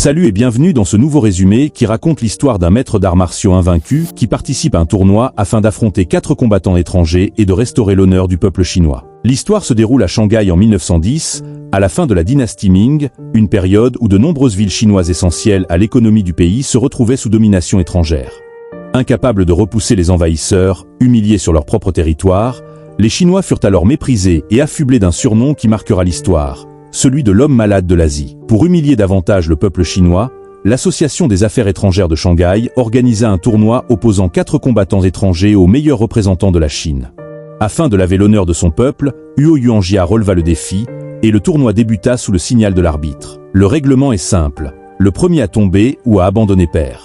Salut et bienvenue dans ce nouveau résumé qui raconte l'histoire d'un maître d'arts martiaux invaincu qui participe à un tournoi afin d'affronter 4 combattants étrangers et de restaurer l'honneur du peuple chinois. L'histoire se déroule à Shanghai en 1910, à la fin de la dynastie Ming, une période où de nombreuses villes chinoises essentielles à l'économie du pays se retrouvaient sous domination étrangère. Incapables de repousser les envahisseurs, humiliés sur leur propre territoire, les Chinois furent alors méprisés et affublés d'un surnom qui marquera l'histoire, celui de l'homme malade de l'Asie. Pour humilier davantage le peuple chinois, l'Association des affaires étrangères de Shanghai organisa un tournoi opposant 4 combattants étrangers aux meilleurs représentants de la Chine. Afin de laver l'honneur de son peuple, Huo Yuanjia releva le défi, et le tournoi débuta sous le signal de l'arbitre. Le règlement est simple, le premier à tomber ou à abandonner perd.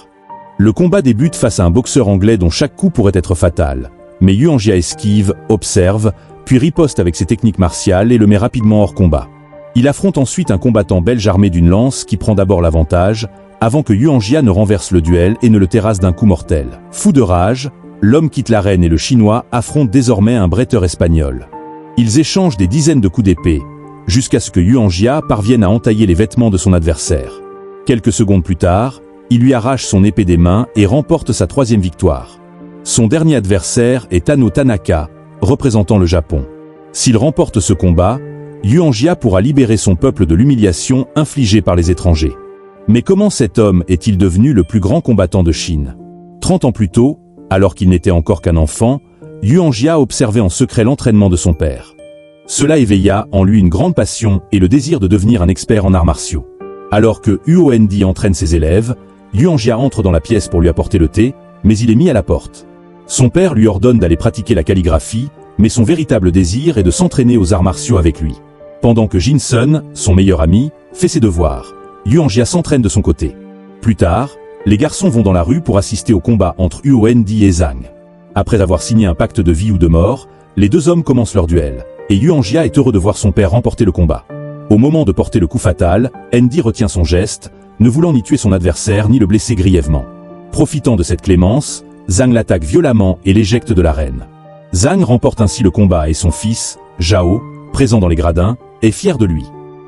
Le combat débute face à un boxeur anglais dont chaque coup pourrait être fatal. Mais Yuanjia esquive, observe, puis riposte avec ses techniques martiales et le met rapidement hors combat. Il affronte ensuite un combattant belge armé d'une lance qui prend d'abord l'avantage, avant que Yuanjia ne renverse le duel et ne le terrasse d'un coup mortel. Fou de rage, l'homme quitte l'arène et le Chinois affronte désormais un bretteur espagnol. Ils échangent des dizaines de coups d'épée, jusqu'à ce que Yuanjia parvienne à entailler les vêtements de son adversaire. Quelques secondes plus tard, il lui arrache son épée des mains et remporte sa 3e victoire. Son dernier adversaire est Tano Tanaka, représentant le Japon. S'il remporte ce combat, Yuanjia pourra libérer son peuple de l'humiliation infligée par les étrangers. Mais comment cet homme est-il devenu le plus grand combattant de Chine? 30 ans plus tôt, alors qu'il n'était encore qu'un enfant, Yuanjia observait en secret l'entraînement de son père. Cela éveilla en lui une grande passion et le désir de devenir un expert en arts martiaux. Alors que Huo Endi entraîne ses élèves, Yuanjia entre dans la pièce pour lui apporter le thé, mais il est mis à la porte. Son père lui ordonne d'aller pratiquer la calligraphie, mais son véritable désir est de s'entraîner aux arts martiaux avec lui. Pendant que Jin Sun, son meilleur ami, fait ses devoirs, Yuanjia s'entraîne de son côté. Plus tard, les garçons vont dans la rue pour assister au combat entre Huo Endi et Zhang. Après avoir signé un pacte de vie ou de mort, les deux hommes commencent leur duel, et Yuanjia est heureux de voir son père remporter le combat. Au moment de porter le coup fatal, Endi retient son geste, ne voulant ni tuer son adversaire ni le blesser grièvement. Profitant de cette clémence, Zhang l'attaque violemment et l'éjecte de l'arène. Zhang remporte ainsi le combat et son fils, Zhao, présent dans les gradins, est fier de lui.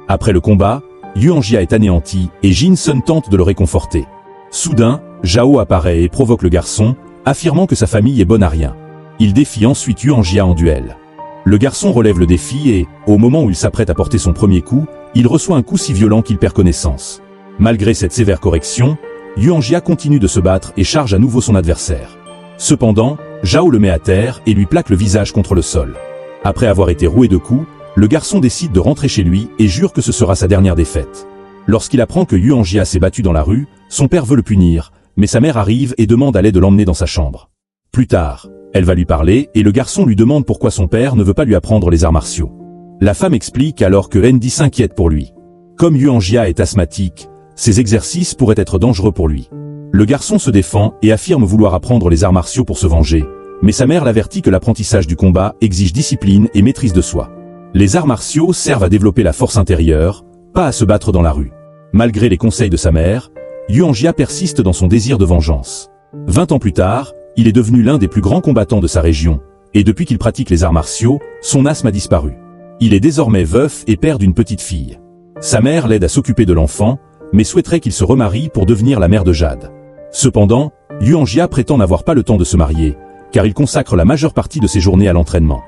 Après le combat, Yuanjia est anéanti et Jin Sun tente de le réconforter. Soudain, Zhao apparaît et provoque le garçon, affirmant que sa famille est bonne à rien. Il défie ensuite Yuanjia en duel. Le garçon relève le défi et, au moment où il s'apprête à porter son premier coup, il reçoit un coup si violent qu'il perd connaissance. Malgré cette sévère correction, Yuanjia continue de se battre et charge à nouveau son adversaire. Cependant, Zhao le met à terre et lui plaque le visage contre le sol. Après avoir été roué de coups, le garçon décide de rentrer chez lui et jure que ce sera sa dernière défaite. Lorsqu'il apprend que Yuanjia s'est battu dans la rue, son père veut le punir, mais sa mère arrive et demande à l'aide de l'emmener dans sa chambre. Plus tard, elle va lui parler et le garçon lui demande pourquoi son père ne veut pas lui apprendre les arts martiaux. La femme explique alors que Endi s'inquiète pour lui. Comme Yuanjia est asthmatique, ces exercices pourraient être dangereux pour lui. Le garçon se défend et affirme vouloir apprendre les arts martiaux pour se venger, mais sa mère l'avertit que l'apprentissage du combat exige discipline et maîtrise de soi. Les arts martiaux servent à développer la force intérieure, pas à se battre dans la rue. Malgré les conseils de sa mère, Yuanjia persiste dans son désir de vengeance. 20 ans plus tard, il est devenu l'un des plus grands combattants de sa région, et depuis qu'il pratique les arts martiaux, son asthme a disparu. Il est désormais veuf et père d'une petite fille. Sa mère l'aide à s'occuper de l'enfant, mais souhaiterait qu'il se remarie pour devenir la mère de Jade. Cependant, Yuanjia prétend n'avoir pas le temps de se marier, car il consacre la majeure partie de ses journées à l'entraînement.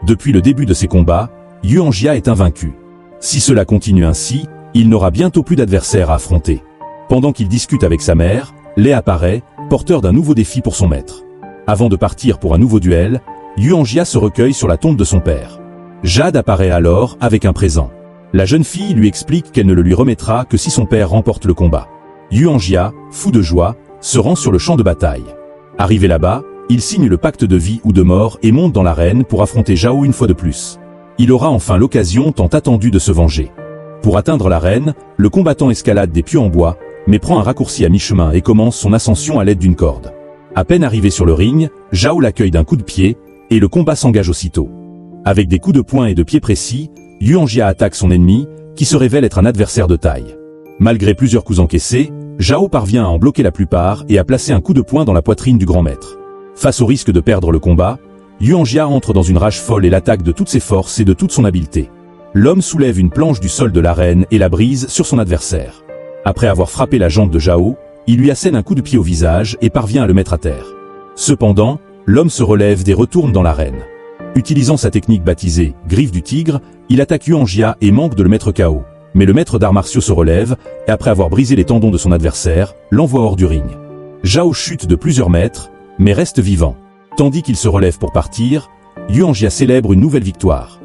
Depuis le début de ses combats, Yuanjia est invaincu. Si cela continue ainsi, il n'aura bientôt plus d'adversaires à affronter. Pendant qu'il discute avec sa mère, Lei apparaît, porteur d'un nouveau défi pour son maître. Avant de partir pour un nouveau duel, Yuanjia se recueille sur la tombe de son père. Jade apparaît alors avec un présent. La jeune fille lui explique qu'elle ne le lui remettra que si son père remporte le combat. Yuanjia, fou de joie, se rend sur le champ de bataille. Arrivé là-bas, il signe le pacte de vie ou de mort et monte dans l'arène pour affronter Zhao une fois de plus. Il aura enfin l'occasion tant attendue de se venger. Pour atteindre l'arène, le combattant escalade des pieux en bois, mais prend un raccourci à mi-chemin et commence son ascension à l'aide d'une corde. À peine arrivé sur le ring, Zhao l'accueille d'un coup de pied, et le combat s'engage aussitôt. Avec des coups de poing et de pied précis, Yuanjia attaque son ennemi, qui se révèle être un adversaire de taille. Malgré plusieurs coups encaissés, Zhao parvient à en bloquer la plupart et à placer un coup de poing dans la poitrine du grand maître. Face au risque de perdre le combat, Yuanjia entre dans une rage folle et l'attaque de toutes ses forces et de toute son habileté. L'homme soulève une planche du sol de l'arène et la brise sur son adversaire. Après avoir frappé la jambe de Zhao, il lui assène un coup de pied au visage et parvient à le mettre à terre. Cependant, l'homme se relève et retourne dans l'arène. Utilisant sa technique baptisée « griffe du tigre », il attaque Yuan Jia et manque de le mettre KO. Mais le maître d'arts martiaux se relève, et après avoir brisé les tendons de son adversaire, l'envoie hors du ring. Zhao chute de plusieurs mètres, mais reste vivant. Tandis qu'il se relève pour partir, Yuan Jia célèbre une nouvelle victoire.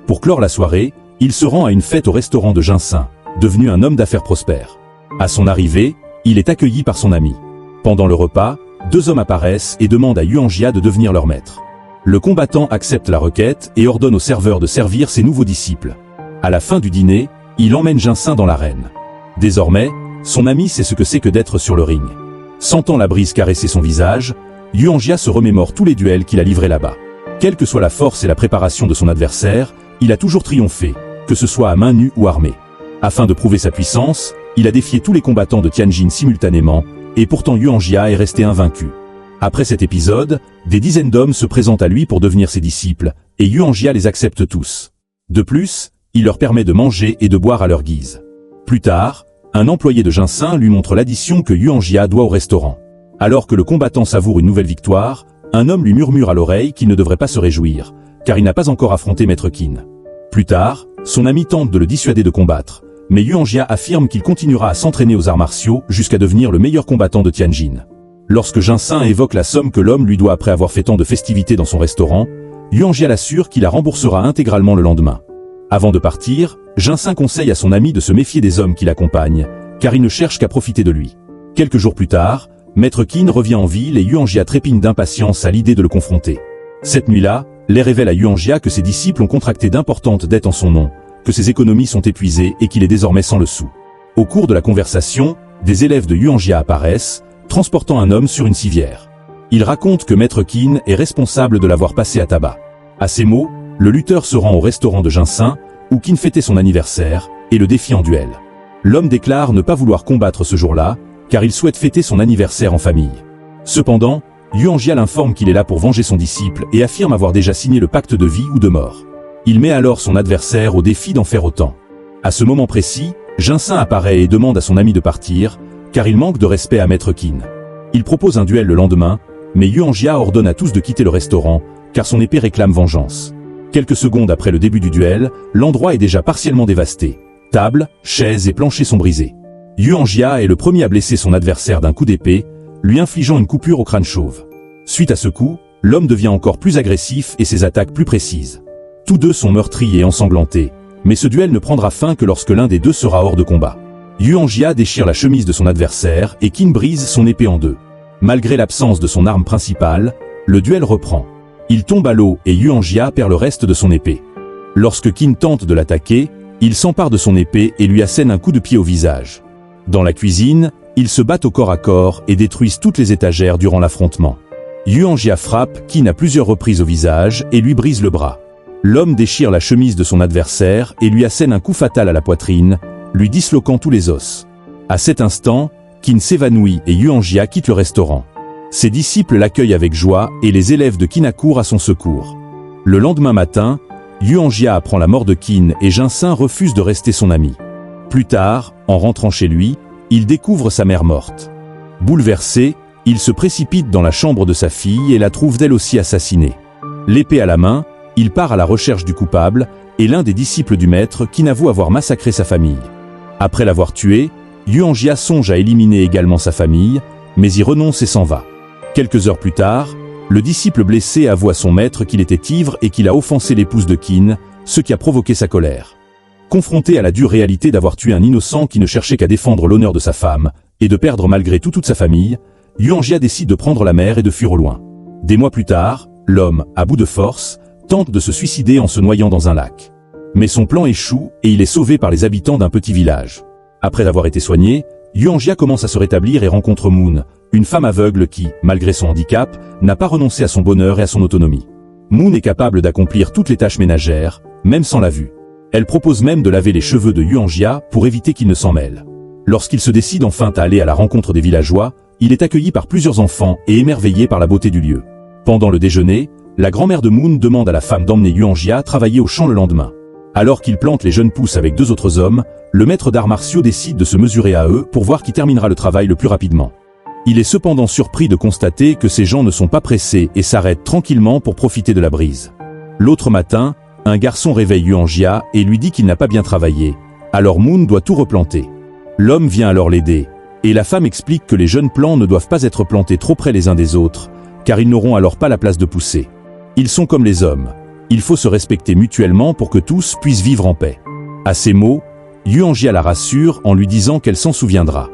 Pour clore la soirée, il se rend à une fête au restaurant de Jinsin, devenu un homme d'affaires prospère. À son arrivée, il est accueilli par son ami. Pendant le repas, deux hommes apparaissent et demandent à Yuan Jia de devenir leur maître. Le combattant accepte la requête et ordonne au serveur de servir ses nouveaux disciples. À la fin du dîner, il emmène Jinsin dans l'arène. Désormais, son ami sait ce que c'est que d'être sur le ring. Sentant la brise caresser son visage, Yuan Jia se remémore tous les duels qu'il a livrés là-bas. Quelle que soit la force et la préparation de son adversaire, il a toujours triomphé, que ce soit à main nue ou armée. Afin de prouver sa puissance, il a défié tous les combattants de Tianjin simultanément, et pourtant Yuan Jia est resté invaincu. Après cet épisode, des dizaines d'hommes se présentent à lui pour devenir ses disciples, et Yuan Jia les accepte tous. De plus, il leur permet de manger et de boire à leur guise. Plus tard, un employé de Jinsin lui montre l'addition que Yuan Jia doit au restaurant. Alors que le combattant savoure une nouvelle victoire, un homme lui murmure à l'oreille qu'il ne devrait pas se réjouir, car il n'a pas encore affronté Maître Qin. Plus tard, son ami tente de le dissuader de combattre, mais Yuan Jia affirme qu'il continuera à s'entraîner aux arts martiaux jusqu'à devenir le meilleur combattant de Tianjin. Lorsque Jinsin évoque la somme que l'homme lui doit après avoir fait tant de festivités dans son restaurant, Yuan Jia l'assure qu'il la remboursera intégralement le lendemain. Avant de partir, Jinsin conseille à son ami de se méfier des hommes qui l'accompagnent, car ils ne cherchent qu'à profiter de lui. Quelques jours plus tard, Maître Qin revient en ville et Yuan Jia trépigne d'impatience à l'idée de le confronter. Cette nuit-là, les révèle à Yuan Jia que ses disciples ont contracté d'importantes dettes en son nom, que ses économies sont épuisées et qu'il est désormais sans le sou. Au cours de la conversation, des élèves de Yuan Jia apparaissent, transportant un homme sur une civière. Ils racontent que Maître Qin est responsable de l'avoir passé à tabac. À ces mots, le lutteur se rend au restaurant de Jinsin, où Qin fêtait son anniversaire, et le défie en duel. L'homme déclare ne pas vouloir combattre ce jour-là, car il souhaite fêter son anniversaire en famille. Cependant, Yuan Jia l'informe qu'il est là pour venger son disciple et affirme avoir déjà signé le pacte de vie ou de mort. Il met alors son adversaire au défi d'en faire autant. À ce moment précis, Jinsin apparaît et demande à son ami de partir, car il manque de respect à Maître Qin. Il propose un duel le lendemain, mais Yuan Jia ordonne à tous de quitter le restaurant, car son épée réclame vengeance. Quelques secondes après le début du duel, l'endroit est déjà partiellement dévasté. Tables, chaises et planchers sont brisés. Yuan Jia est le premier à blesser son adversaire d'un coup d'épée, lui infligeant une coupure au crâne chauve. Suite à ce coup, l'homme devient encore plus agressif et ses attaques plus précises. Tous deux sont meurtris et ensanglantés, mais ce duel ne prendra fin que lorsque l'un des deux sera hors de combat. Yuan Jia déchire la chemise de son adversaire et Qin brise son épée en deux. Malgré l'absence de son arme principale, le duel reprend. Il tombe à l'eau et Yuan Jia perd le reste de son épée. Lorsque Qin tente de l'attaquer, il s'empare de son épée et lui assène un coup de pied au visage. Dans la cuisine, ils se battent au corps à corps et détruisent toutes les étagères durant l'affrontement. Yuan Jia frappe Qin à plusieurs reprises au visage et lui brise le bras. L'homme déchire la chemise de son adversaire et lui assène un coup fatal à la poitrine, lui disloquant tous les os. À cet instant, Qin s'évanouit et Yuan Jia quitte le restaurant. Ses disciples l'accueillent avec joie et les élèves de Qin accourent à son secours. Le lendemain matin, Yuan Jia apprend la mort de Qin et Jinsin refuse de rester son ami. Plus tard, en rentrant chez lui, il découvre sa mère morte. Bouleversé, il se précipite dans la chambre de sa fille et la trouve d'elle aussi assassinée. L'épée à la main, il part à la recherche du coupable et l'un des disciples du maître Qin avoue avoir massacré sa famille. Après l'avoir tué, Yuan Jia songe à éliminer également sa famille, mais y renonce et s'en va. Quelques heures plus tard, le disciple blessé avoue à son maître qu'il était ivre et qu'il a offensé l'épouse de Qin, ce qui a provoqué sa colère. Confronté à la dure réalité d'avoir tué un innocent qui ne cherchait qu'à défendre l'honneur de sa femme, et de perdre malgré tout toute sa famille, Yuan Jia décide de prendre la mer et de fuir au loin. Des mois plus tard, l'homme, à bout de force, tente de se suicider en se noyant dans un lac. Mais son plan échoue et il est sauvé par les habitants d'un petit village. Après avoir été soigné, Yuan Jia commence à se rétablir et rencontre Moon, une femme aveugle qui, malgré son handicap, n'a pas renoncé à son bonheur et à son autonomie. Moon est capable d'accomplir toutes les tâches ménagères, même sans la vue. Elle propose même de laver les cheveux de Yuan Jia pour éviter qu'il ne s'en mêle. Lorsqu'il se décide enfin à aller à la rencontre des villageois, il est accueilli par plusieurs enfants et émerveillé par la beauté du lieu. Pendant le déjeuner, la grand-mère de Moon demande à la femme d'emmener Yuan Jia travailler au champ le lendemain. Alors qu'il plante les jeunes pousses avec deux autres hommes, le maître d'arts martiaux décide de se mesurer à eux pour voir qui terminera le travail le plus rapidement. Il est cependant surpris de constater que ces gens ne sont pas pressés et s'arrêtent tranquillement pour profiter de la brise. L'autre matin, un garçon réveille Yuan Jia et lui dit qu'il n'a pas bien travaillé, alors Moon doit tout replanter. L'homme vient alors l'aider, et la femme explique que les jeunes plants ne doivent pas être plantés trop près les uns des autres, car ils n'auront alors pas la place de pousser. Ils sont comme les hommes, il faut se respecter mutuellement pour que tous puissent vivre en paix. À ces mots, Yuan Jia la rassure en lui disant qu'elle s'en souviendra.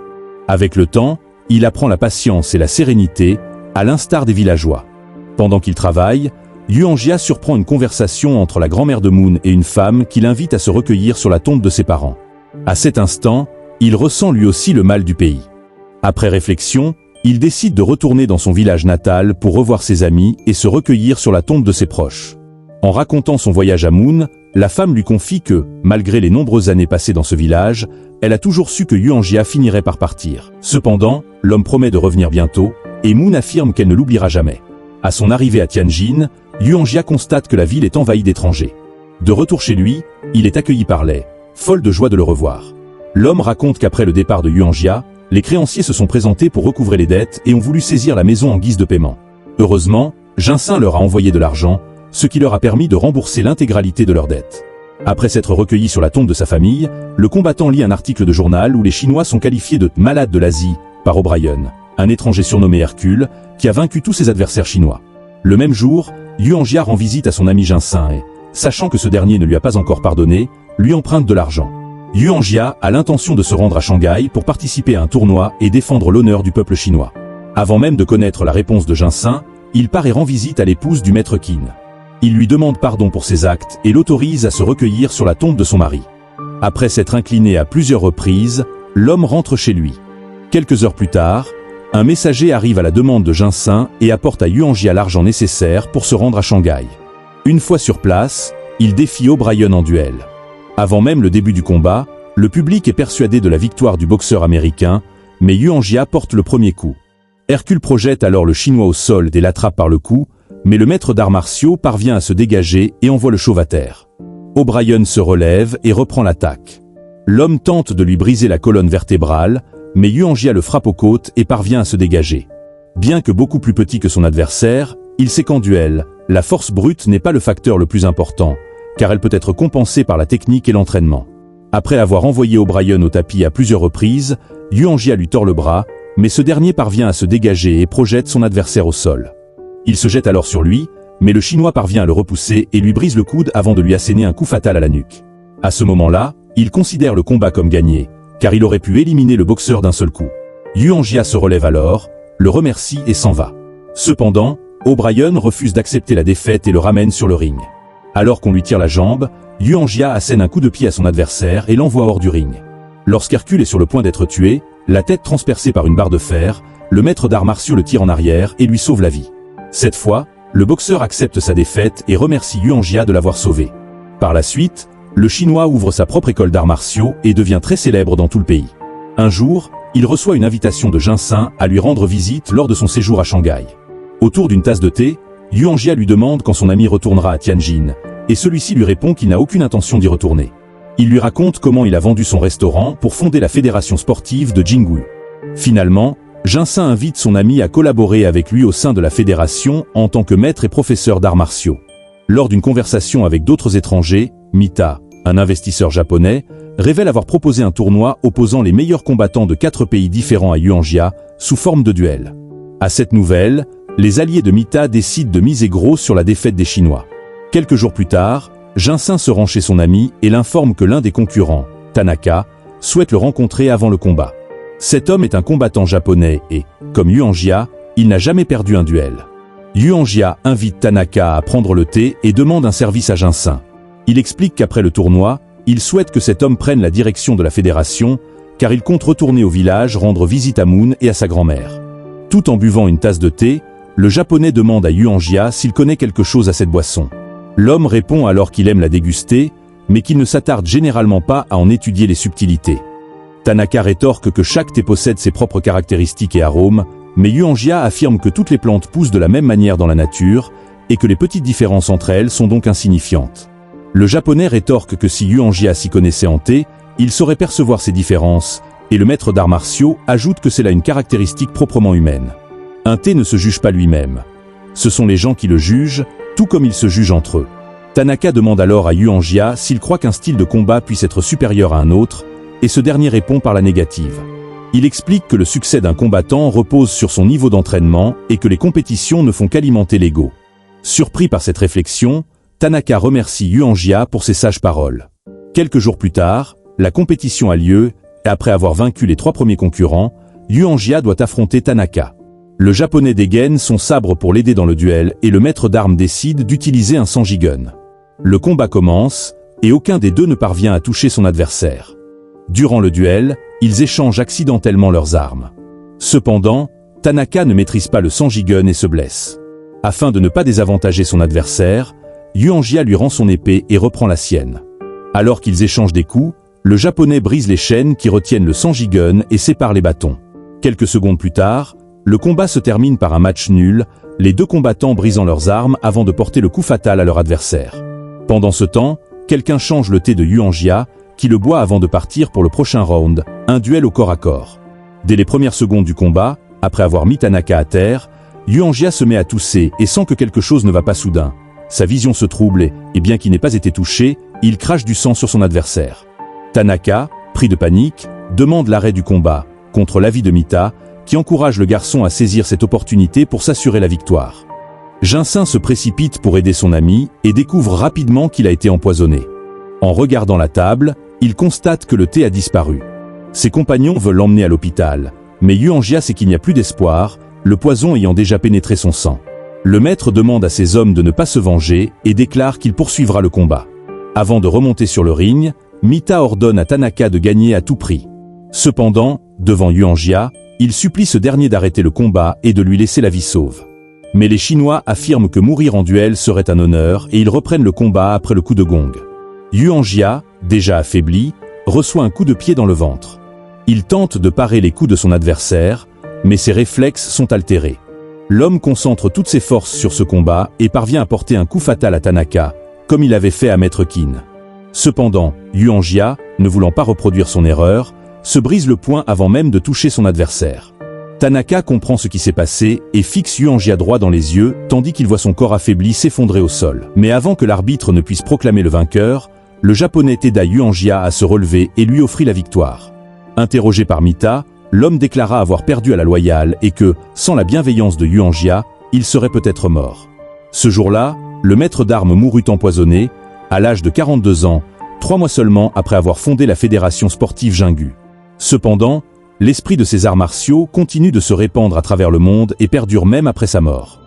Avec le temps, il apprend la patience et la sérénité, à l'instar des villageois. Pendant qu'il travaille, Yuan Jia surprend une conversation entre la grand-mère de Moon et une femme qui l'invite à se recueillir sur la tombe de ses parents. À cet instant, il ressent lui aussi le mal du pays. Après réflexion, il décide de retourner dans son village natal pour revoir ses amis et se recueillir sur la tombe de ses proches. En racontant son voyage à Moon, la femme lui confie que, malgré les nombreuses années passées dans ce village, elle a toujours su que Yuan Jia finirait par partir. Cependant, l'homme promet de revenir bientôt, et Moon affirme qu'elle ne l'oubliera jamais. À son arrivée à Tianjin, Yuan Jia constate que la ville est envahie d'étrangers. De retour chez lui, il est accueilli par Lei, folle de joie de le revoir. L'homme raconte qu'après le départ de Yuan Jia, les créanciers se sont présentés pour recouvrer les dettes et ont voulu saisir la maison en guise de paiement. Heureusement, Jinsin leur a envoyé de l'argent, ce qui leur a permis de rembourser l'intégralité de leurs dettes. Après s'être recueilli sur la tombe de sa famille, le combattant lit un article de journal où les Chinois sont qualifiés de « malades de l'Asie » par O'Brien, un étranger surnommé Hercule, qui a vaincu tous ses adversaires chinois. Le même jour, Yuan Jia rend visite à son ami Jinsin et, sachant que ce dernier ne lui a pas encore pardonné, lui emprunte de l'argent. Yuan Jia a l'intention de se rendre à Shanghai pour participer à un tournoi et défendre l'honneur du peuple chinois. Avant même de connaître la réponse de Jinsin, il part et rend visite à l'épouse du maître Qin. Il lui demande pardon pour ses actes et l'autorise à se recueillir sur la tombe de son mari. Après s'être incliné à plusieurs reprises, l'homme rentre chez lui. Quelques heures plus tard, un messager arrive à la demande de Jinsin et apporte à Yuan Jia l'argent nécessaire pour se rendre à Shanghai. Une fois sur place, il défie O'Brien en duel. Avant même le début du combat, le public est persuadé de la victoire du boxeur américain, mais Yuan Jia porte le premier coup. Hercule projette alors le Chinois au sol et l'attrape par le cou, mais le maître d'arts martiaux parvient à se dégager et envoie le chauve à terre. O'Brien se relève et reprend l'attaque. L'homme tente de lui briser la colonne vertébrale, mais Yuan Jia le frappe aux côtes et parvient à se dégager. Bien que beaucoup plus petit que son adversaire, il sait qu'en duel, la force brute n'est pas le facteur le plus important, car elle peut être compensée par la technique et l'entraînement. Après avoir envoyé O'Brien au tapis à plusieurs reprises, Yuan Jia lui tord le bras, mais ce dernier parvient à se dégager et projette son adversaire au sol. Il se jette alors sur lui, mais le Chinois parvient à le repousser et lui brise le coude avant de lui asséner un coup fatal à la nuque. À ce moment-là, il considère le combat comme gagné, car il aurait pu éliminer le boxeur d'un seul coup. Yuan Jia se relève alors, le remercie et s'en va. Cependant, O'Brien refuse d'accepter la défaite et le ramène sur le ring. Alors qu'on lui tire la jambe, Yuan Jia assène un coup de pied à son adversaire et l'envoie hors du ring. Lorsqu'Hercule est sur le point d'être tué, la tête transpercée par une barre de fer, le maître d'arts martiaux le tire en arrière et lui sauve la vie. Cette fois, le boxeur accepte sa défaite et remercie Yuan Jia de l'avoir sauvé. Par la suite, le Chinois ouvre sa propre école d'arts martiaux et devient très célèbre dans tout le pays. Un jour, il reçoit une invitation de Jinsin à lui rendre visite lors de son séjour à Shanghai. Autour d'une tasse de thé, Yuan Jia lui demande quand son ami retournera à Tianjin, et celui-ci lui répond qu'il n'a aucune intention d'y retourner. Il lui raconte comment il a vendu son restaurant pour fonder la fédération sportive de Jingwu. Finalement, Jinsin invite son ami à collaborer avec lui au sein de la fédération en tant que maître et professeur d'arts martiaux. Lors d'une conversation avec d'autres étrangers, Mita, un investisseur japonais, révèle avoir proposé un tournoi opposant les meilleurs combattants de 4 pays différents à Yuan Jia, sous forme de duel. À cette nouvelle, les alliés de Mita décident de miser gros sur la défaite des Chinois. Quelques jours plus tard, Jinsin se rend chez son ami et l'informe que l'un des concurrents, Tanaka, souhaite le rencontrer avant le combat. Cet homme est un combattant japonais et, comme Yuan Jia, il n'a jamais perdu un duel. Yuan Jia invite Tanaka à prendre le thé et demande un service à Jinsin. Il explique qu'après le tournoi, il souhaite que cet homme prenne la direction de la fédération, car il compte retourner au village rendre visite à Moon et à sa grand-mère. Tout en buvant une tasse de thé, le japonais demande à Yuan Jia s'il connaît quelque chose à cette boisson. L'homme répond alors qu'il aime la déguster, mais qu'il ne s'attarde généralement pas à en étudier les subtilités. Tanaka rétorque que chaque thé possède ses propres caractéristiques et arômes, mais Yuan Jia affirme que toutes les plantes poussent de la même manière dans la nature, et que les petites différences entre elles sont donc insignifiantes. Le japonais rétorque que si Yuan Jia s'y connaissait en thé, il saurait percevoir ces différences, et le maître d'arts martiaux ajoute que c'est là une caractéristique proprement humaine. Un T ne se juge pas lui-même. Ce sont les gens qui le jugent, tout comme ils se jugent entre eux. Tanaka demande alors à Yuan Jia s'il croit qu'un style de combat puisse être supérieur à un autre, et ce dernier répond par la négative. Il explique que le succès d'un combattant repose sur son niveau d'entraînement et que les compétitions ne font qu'alimenter l'ego. Surpris par cette réflexion, Tanaka remercie Yuan Jia pour ses sages paroles. Quelques jours plus tard, la compétition a lieu, et après avoir vaincu les 3 premiers concurrents, Yuan Jia doit affronter Tanaka. Le japonais dégaine son sabre pour l'aider dans le duel et le maître d'armes décide d'utiliser un Sanjigun. Le combat commence, et aucun des deux ne parvient à toucher son adversaire. Durant le duel, ils échangent accidentellement leurs armes. Cependant, Tanaka ne maîtrise pas le Sanjigun et se blesse. Afin de ne pas désavantager son adversaire, Yuan Jia lui rend son épée et reprend la sienne. Alors qu'ils échangent des coups, le japonais brise les chaînes qui retiennent le Sanjigun et sépare les bâtons. Quelques secondes plus tard, le combat se termine par un match nul, les deux combattants brisant leurs armes avant de porter le coup fatal à leur adversaire. Pendant ce temps, quelqu'un change le thé de Yuan Jia, qui le boit avant de partir pour le prochain round, un duel au corps à corps. Dès les premières secondes du combat, après avoir mis Tanaka à terre, Yuan Jia se met à tousser et sent que quelque chose ne va pas soudain. Sa vision se trouble et bien qu'il n'ait pas été touché, il crache du sang sur son adversaire. Tanaka, pris de panique, demande l'arrêt du combat, contre l'avis de Mita, qui encourage le garçon à saisir cette opportunité pour s'assurer la victoire. Jinsin se précipite pour aider son ami et découvre rapidement qu'il a été empoisonné. En regardant la table, il constate que le thé a disparu. Ses compagnons veulent l'emmener à l'hôpital, mais Yuan Jia sait qu'il n'y a plus d'espoir, le poison ayant déjà pénétré son sang. Le maître demande à ses hommes de ne pas se venger et déclare qu'il poursuivra le combat. Avant de remonter sur le ring, Mita ordonne à Tanaka de gagner à tout prix. Cependant, devant Yuan Jia, il supplie ce dernier d'arrêter le combat et de lui laisser la vie sauve. Mais les Chinois affirment que mourir en duel serait un honneur et ils reprennent le combat après le coup de gong. Yuan Jia, déjà affaibli, reçoit un coup de pied dans le ventre. Il tente de parer les coups de son adversaire, mais ses réflexes sont altérés. L'homme concentre toutes ses forces sur ce combat et parvient à porter un coup fatal à Tanaka, comme il avait fait à Maître Qin. Cependant, Yuan Jia, ne voulant pas reproduire son erreur, se brise le poing avant même de toucher son adversaire. Tanaka comprend ce qui s'est passé et fixe Yuan Jia droit dans les yeux, tandis qu'il voit son corps affaibli s'effondrer au sol. Mais avant que l'arbitre ne puisse proclamer le vainqueur, le japonais aida Yuan Jia à se relever et lui offrit la victoire. Interrogé par Mita, l'homme déclara avoir perdu à la loyale et que, sans la bienveillance de Yuan Jia, il serait peut-être mort. Ce jour-là, le maître d'armes mourut empoisonné, à l'âge de 42 ans, 3 mois seulement après avoir fondé la fédération sportive Jingu. Cependant, l'esprit de ces arts martiaux continue de se répandre à travers le monde et perdure même après sa mort.